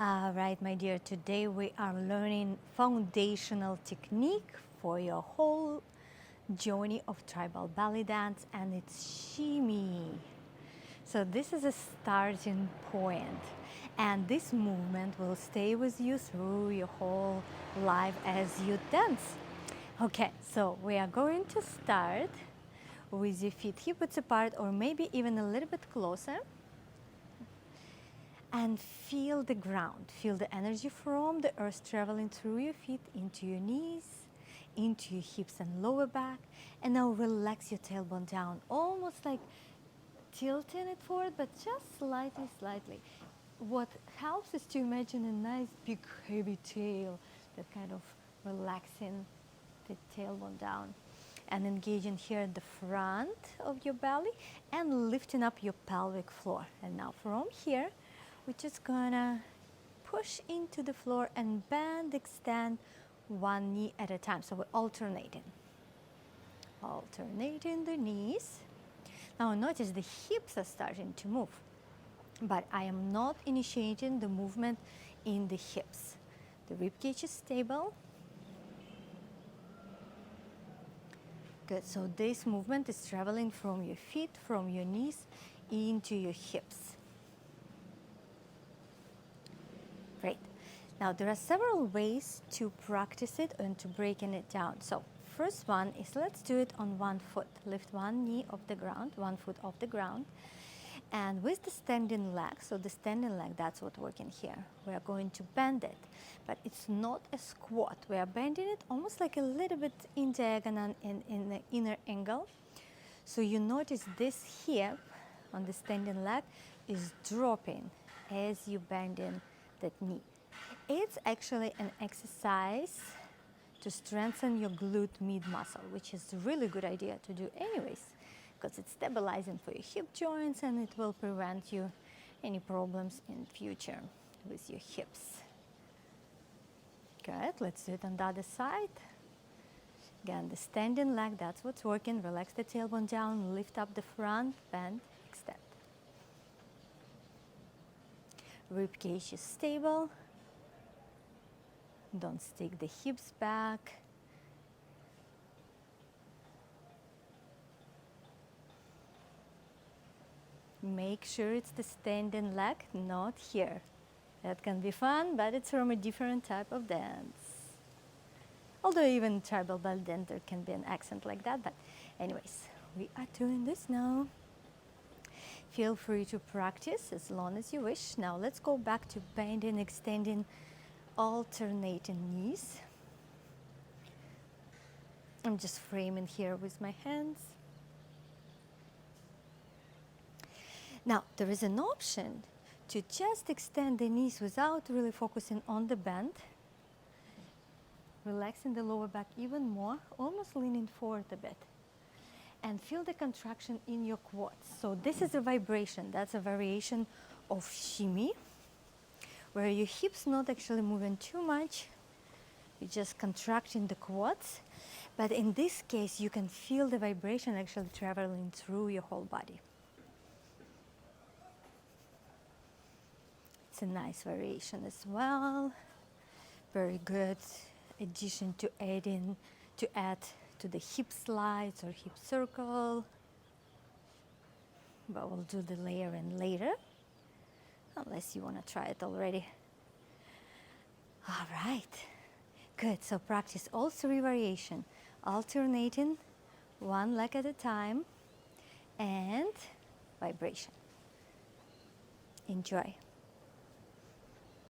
All right, my dear, today we are learning foundational technique for your whole journey of tribal belly dance, and it's shimmy. So this is a starting point, and this movement will stay with you through your whole life as you dance. Okay, so we are going to start with your feet hip width apart, or maybe even a little bit closer. And feel the ground, feel the energy from the earth traveling through your feet into your knees, into your hips and lower back. And now relax your tailbone down, almost like tilting it forward, but just slightly, slightly. What helps is to imagine a nice big heavy tail, that kind of relaxing the tailbone down. And engaging here at the front of your belly and lifting up your pelvic floor. And now from here, we're just gonna push into the floor and bend, extend one knee at a time. So we're alternating the knees. Now notice the hips are starting to move, but I am not initiating the movement in the hips. The rib cage is stable. Good, so this movement is traveling from your feet, from your knees, into your hips. Great. Now there are several ways to practice it and to breaking it down. So first one is, let's do it on one foot. Lift one knee off the ground, 1 foot off the ground. And with the standing leg, so the standing leg, that's what we're working here. We are going to bend it, but it's not a squat. We are bending it almost like a little bit in diagonal in the inner angle. So you notice this hip on the standing leg is dropping as you bend in that knee. It's actually an exercise to strengthen your glute med muscle, which is a really good idea to do anyways, because it's stabilizing for your hip joints and it will prevent you any problems in future with your hips. Good, let's do it on the other side. Again, the standing leg, that's what's working. Relax the tailbone down, lift up the front, bend, extend. Rib cage is stable. Don't stick the hips back. Make sure it's the standing leg, not here. That can be fun, but it's from a different type of dance. Although even tribal belly dance, there can be an accent like that, but anyways, we are doing this now. Feel free to practice as long as you wish. Now let's go back to bending, extending, alternating knees. I'm just framing here with my hands. Now there is an option to just extend the knees without really focusing on the bend. Relaxing the lower back even more, almost leaning forward a bit. And feel the contraction in your quads. So this is a vibration, that's a variation of shimmy, where your hips not actually moving too much, you're just contracting the quads. But in this case, you can feel the vibration actually traveling through your whole body. It's a nice variation as well. Very good addition to add to the hip slides or hip circle, but we'll do the layering later, unless you want to try it already. All right, good. So practice all three variations, alternating one leg at a time and vibration. Enjoy.